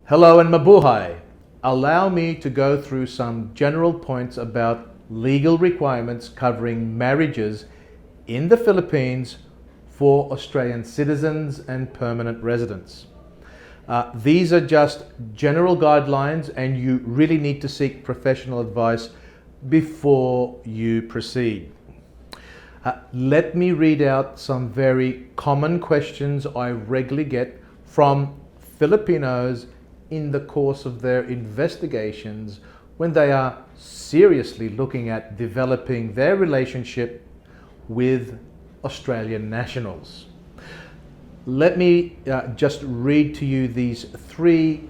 Hello and mabuhay. Allow me to go through some general points about legal requirements covering marriages in the Philippines for Australian citizens and permanent residents. These are just general guidelines and you really need to seek professional advice before you proceed. Let me read out some very common questions I regularly get from Filipinos in the course of their investigations when they are seriously looking at developing their relationship with Australian nationals. Let me just read to you these three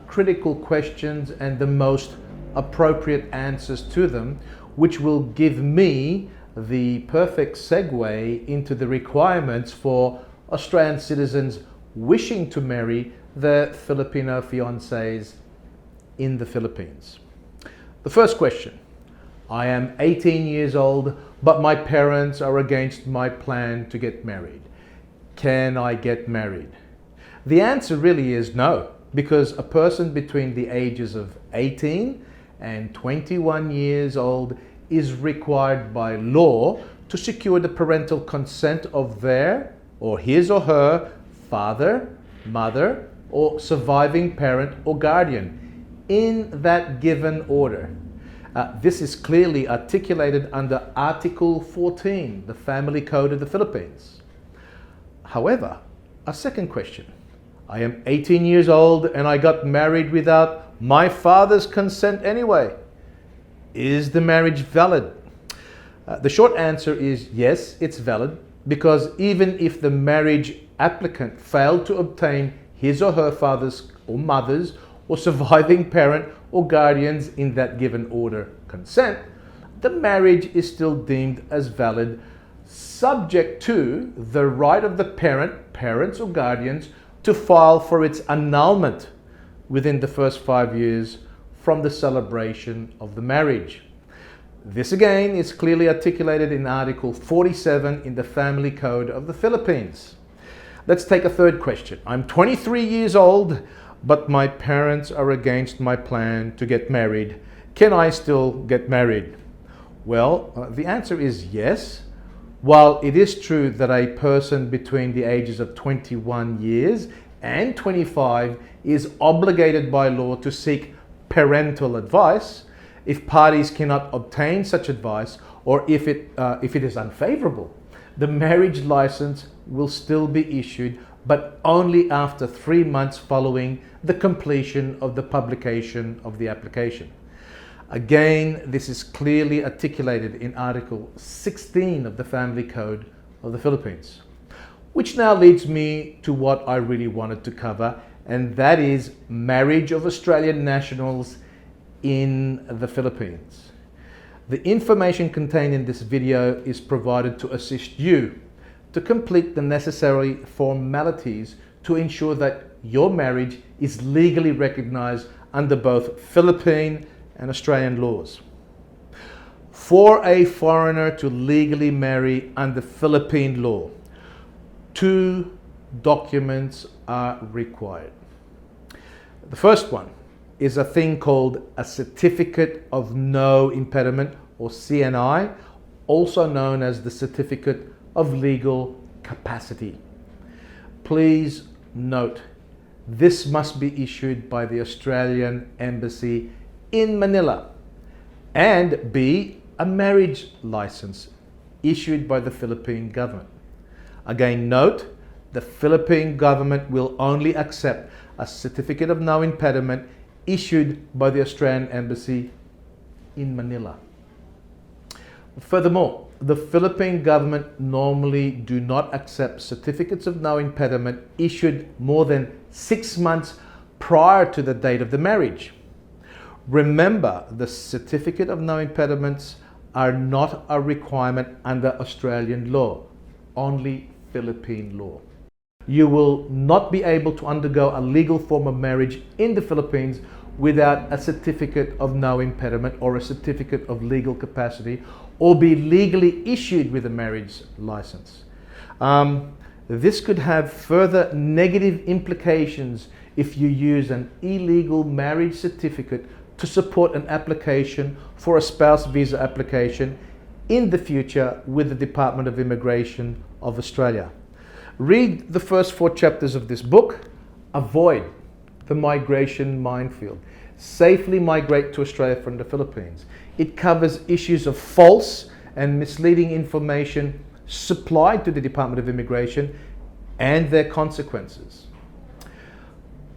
critical questions and the most appropriate answers to them, which will give me the perfect segue into the requirements for Australian citizens wishing to marry their Filipino fiancés in the Philippines. The first question: I am 18 years old, but my parents are against my plan to get married. Can I get married? The answer really is no, because a person between the ages of 18 and 21 years old is required by law to secure the parental consent of their or his or her father, mother, or surviving parent or guardian in that given order. This is clearly articulated under Article 14, the Family Code of the Philippines. However, a second question: I am 18 years old and I got married without my father's consent anyway. Is the marriage valid? The short answer is yes, it's valid, because even if the marriage applicant failed to obtain his or her father's or mother's or surviving parent or guardians in that given order consent, the marriage is still deemed as valid, subject to the right of the parents or guardians to file for its annulment within the first 5 years from the celebration of the marriage. This again is clearly articulated in Article 47 in the Family Code of the Philippines. Let's take a third question. I'm 23 years old, but my parents are against my plan to get married. Can I still get married? Well, the answer is yes. While it is true that a person between the ages of 21 years and 25 is obligated by law to seek parental advice, if parties cannot obtain such advice or if it is unfavorable, the marriage license will still be issued, but only after 3 months following the completion of the publication of the application. Again, this is clearly articulated in Article 16 of the Family Code of the Philippines. Which now leads me to what I really wanted to cover, and that is marriage of Australian nationals in the Philippines. The information contained in this video is provided to assist you to complete the necessary formalities to ensure that your marriage is legally recognized under both Philippine and Australian laws. For a foreigner to legally marry under Philippine law, 2 documents are required. The first one is a thing called a Certificate of No Impediment, or CNI, also known as the Certificate of Legal Capacity. Please note, this must be issued by the Australian Embassy in Manila, and B, a marriage license issued by the Philippine government. Again, note, the Philippine government will only accept a Certificate of No Impediment issued by the Australian Embassy in Manila. Furthermore, the Philippine government normally do not accept certificates of no impediment issued more than 6 months prior to the date of the marriage. Remember, the Certificate of No Impediments are not a requirement under Australian law, only Philippine law. You will not be able to undergo a legal form of marriage in the Philippines without a Certificate of No Impediment or a Certificate of Legal Capacity, or be legally issued with a marriage license. This could have further negative implications if you use an illegal marriage certificate to support an application for a spouse visa application in the future with the Department of Immigration of Australia. Read the first 4 chapters of this book. Avoid the migration minefield. Safely migrate to Australia from the Philippines. It covers issues of false and misleading information supplied to the Department of Immigration and their consequences.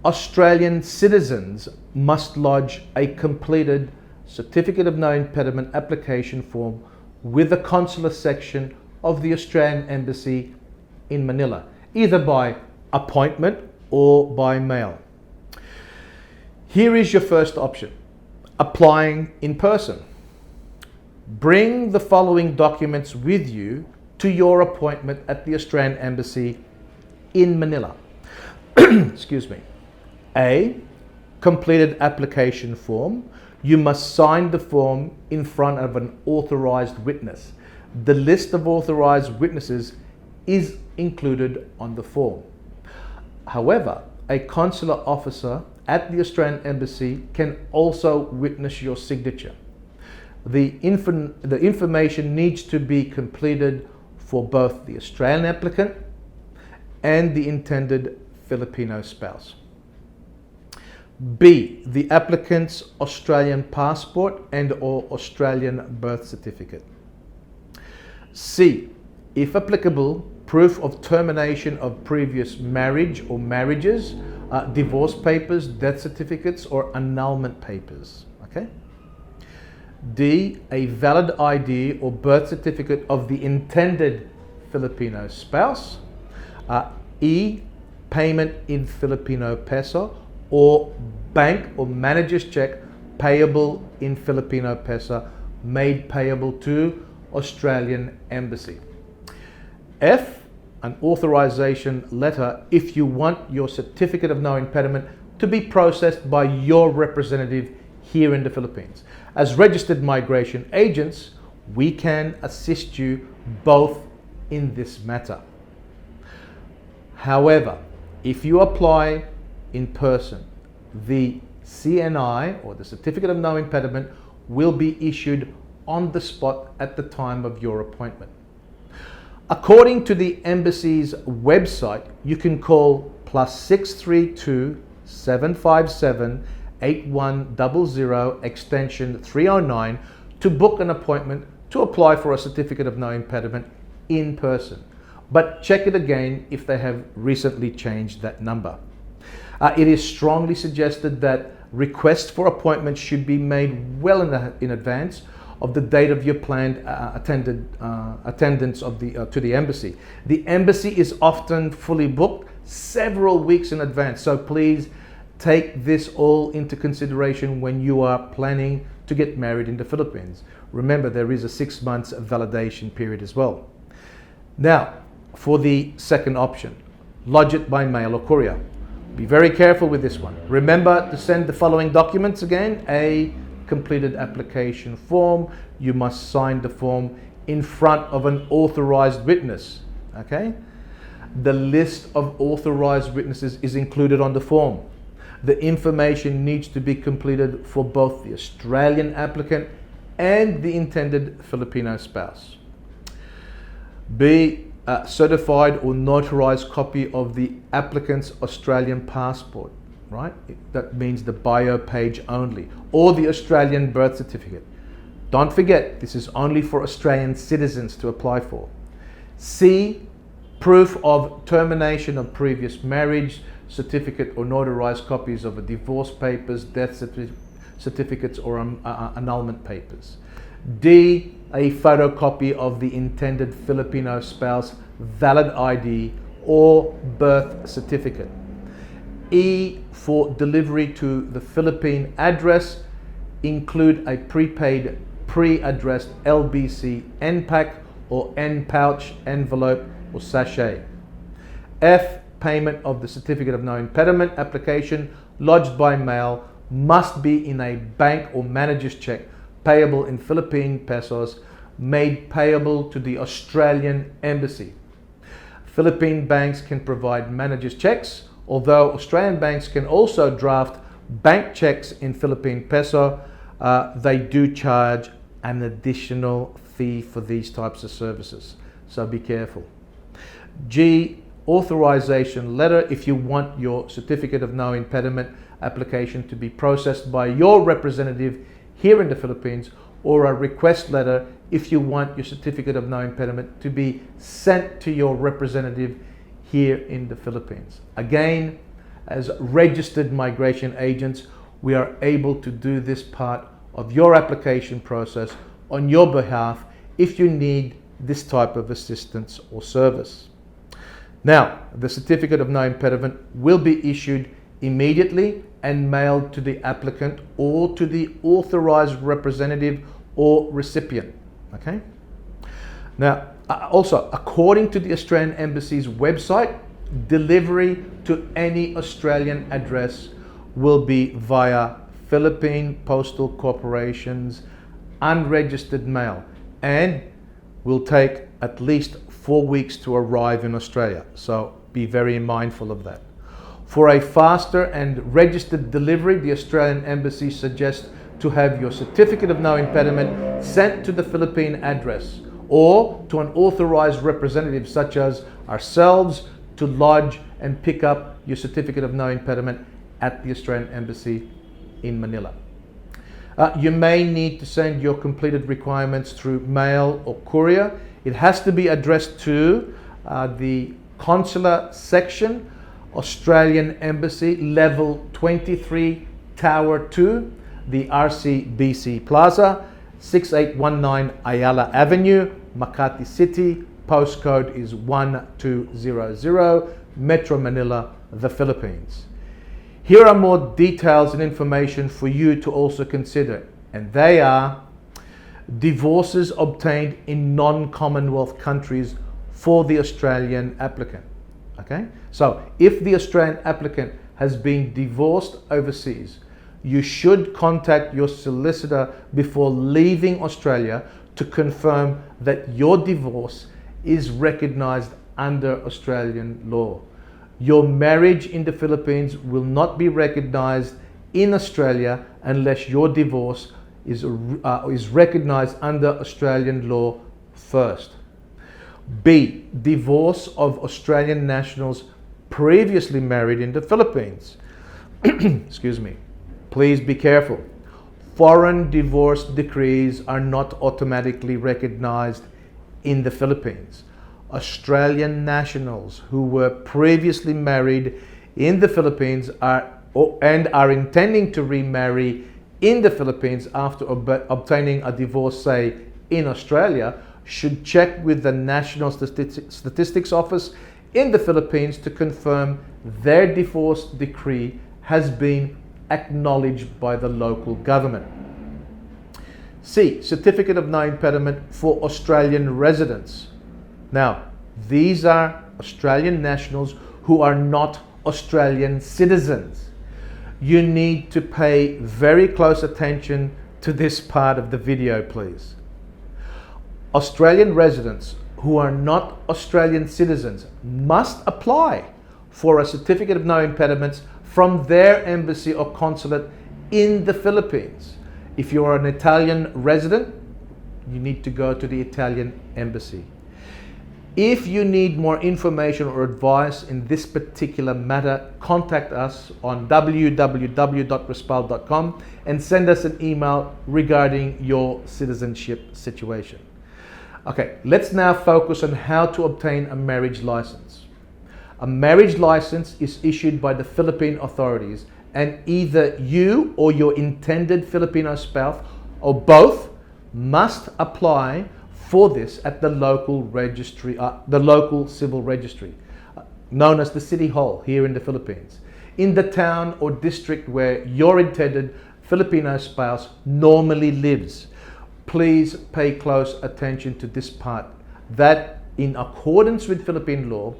Australian citizens must lodge a completed Certificate of No Impediment application form with the consular section of the Australian Embassy in Manila, either by appointment or by mail. Here is your first option: applying in person. Bring the following documents with you to your appointment at the Australian Embassy in Manila. Excuse me. A. Completed application form. You must sign the form in front of an authorized witness. The list of authorized witnesses is included on the form. However, a consular officer at the Australian Embassy can also witness your signature. The information needs to be completed for both the Australian applicant and the intended Filipino spouse. B. The applicant's Australian passport and/or Australian birth certificate. C. If applicable, proof of termination of previous marriage or marriages, divorce papers, death certificates, or annulment papers. Okay. D. A valid ID or birth certificate of the intended Filipino spouse. E. Payment in Filipino peso or bank or manager's check payable in Filipino peso made payable to Australian Embassy. F. An authorization letter if you want your Certificate of No Impediment to be processed by your representative here in the Philippines. As registered migration agents, we can assist you both in this matter. However, if you apply in person, the CNI or the Certificate of No Impediment will be issued on the spot at the time of your appointment. According to the Embassy's website, you can call +632 757 8100 extension 309 to book an appointment to apply for a Certificate of No Impediment in person. But check it again if they have recently changed that number. It is strongly suggested that requests for appointments should be made well in advance of the date of your planned attendance to the embassy. The embassy is often fully booked several weeks in advance, so please take this all into consideration when you are planning to get married in the Philippines. Remember, there is a 6 months validation period as well. Now, for the second option, lodge it by mail or courier. Be very careful with this one. Remember to send the following documents again: a completed application form. You must sign the form in front of an authorized witness. Okay? The list of authorized witnesses is included on the form. The information needs to be completed for both the Australian applicant and the intended Filipino spouse. B. A certified or notarized copy of the applicant's Australian passport, right? That means the bio page only, or the Australian birth certificate. Don't forget, this is only for Australian citizens to apply for. C. Proof of termination of previous marriage, certificate or notarized copies of divorce papers, death certificates, or annulment papers. D. A photocopy of the intended Filipino spouse valid ID or birth certificate. E. For delivery to the Philippine address, include a prepaid pre-addressed LBC NPAC or NPouch envelope or sachet. F. Payment of the Certificate of No Impediment application lodged by mail must be in a bank or manager's check payable in Philippine pesos made payable to the Australian Embassy. Philippine banks can provide managers checks, although Australian banks can also draft bank checks in Philippine peso. They do charge an additional fee for these types of services, so be careful. G, authorization letter. If you want your certificate of no impediment application to be processed by your representative here in the Philippines, or a request letter if you want your certificate of no impediment to be sent to your representative here in the Philippines. Again, as registered migration agents, we are able to do this part of your application process on your behalf if you need this type of assistance or service. Now, the certificate of no impediment will be issued immediately and mailed to the applicant or to the authorized representative or recipient. Okay. Now, also, according to the Australian Embassy's website, delivery to any Australian address will be via Philippine Postal Corporation's unregistered mail and will take at least 4 weeks to arrive in Australia. So be very mindful of that. For a faster and registered delivery, the Australian Embassy suggests to have your certificate of no impediment sent to the Philippine address or to an authorized representative such as ourselves to lodge and pick up your certificate of no impediment at the Australian Embassy in Manila. You may need to send your completed requirements through mail or courier. It has to be addressed to the Consular Section, Australian Embassy, Level 23, Tower 2, the RCBC Plaza, 6819 Ayala Avenue, Makati City. Postcode is 1200, Metro Manila, the Philippines. Here are more details and information for you to also consider, and they are divorces obtained in non-Commonwealth countries for the Australian applicant. Okay, so if the Australian applicant has been divorced overseas, you should contact your solicitor before leaving Australia to confirm that your divorce is recognized under Australian law. Your marriage in the Philippines will not be recognized in Australia unless your divorce is recognized under Australian law first. B, divorce of Australian nationals previously married in the Philippines. Excuse me. Please be careful. Foreign divorce decrees are not automatically recognized in the Philippines. Australian nationals who were previously married in the Philippines are intending to remarry in the Philippines after obtaining a divorce, say, in Australia, should check with the National Statistics Office in the Philippines to confirm their divorce decree has been acknowledged by the local government. C, certificate of no impediment for Australian residents. Now, these are Australian nationals who are not Australian citizens. You need to pay very close attention to this part of the video, please. Australian residents who are not Australian citizens must apply for a certificate of no impediments from their embassy or consulate in the Philippines. If you are an Italian resident, you need to go to the Italian embassy. If you need more information or advice in this particular matter, contact us on www.respal.com and send us an email regarding your citizenship situation. Okay, let's now focus on how to obtain a marriage license. A marriage license is issued by the Philippine authorities, and either you or your intended Filipino spouse or both must apply for this at the local registry, the local civil registry, known as the City Hall here in the Philippines, in the town or district where your intended Filipino spouse normally lives. Please pay close attention to this part, that in accordance with Philippine law,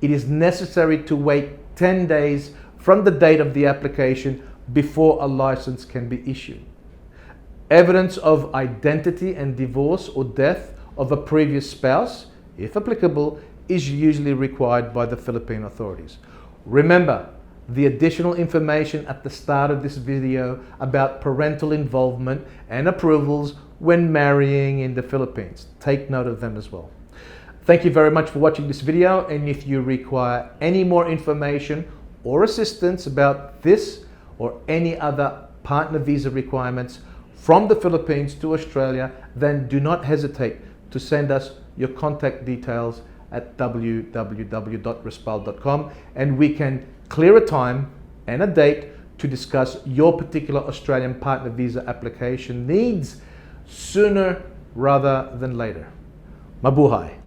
it is necessary to wait 10 days from the date of the application before a license can be issued. Evidence of identity and divorce or death of a previous spouse, if applicable, is usually required by the Philippine authorities. Remember the additional information at the start of this video about parental involvement and approvals when marrying in the Philippines. Take note of them as well. Thank you very much for watching this video, and if you require any more information or assistance about this or any other partner visa requirements from the Philippines to Australia, then do not hesitate to send us your contact details at www.rispal.com, and we can clear a time and a date to discuss your particular Australian partner visa application needs sooner rather than later. Mabuhay!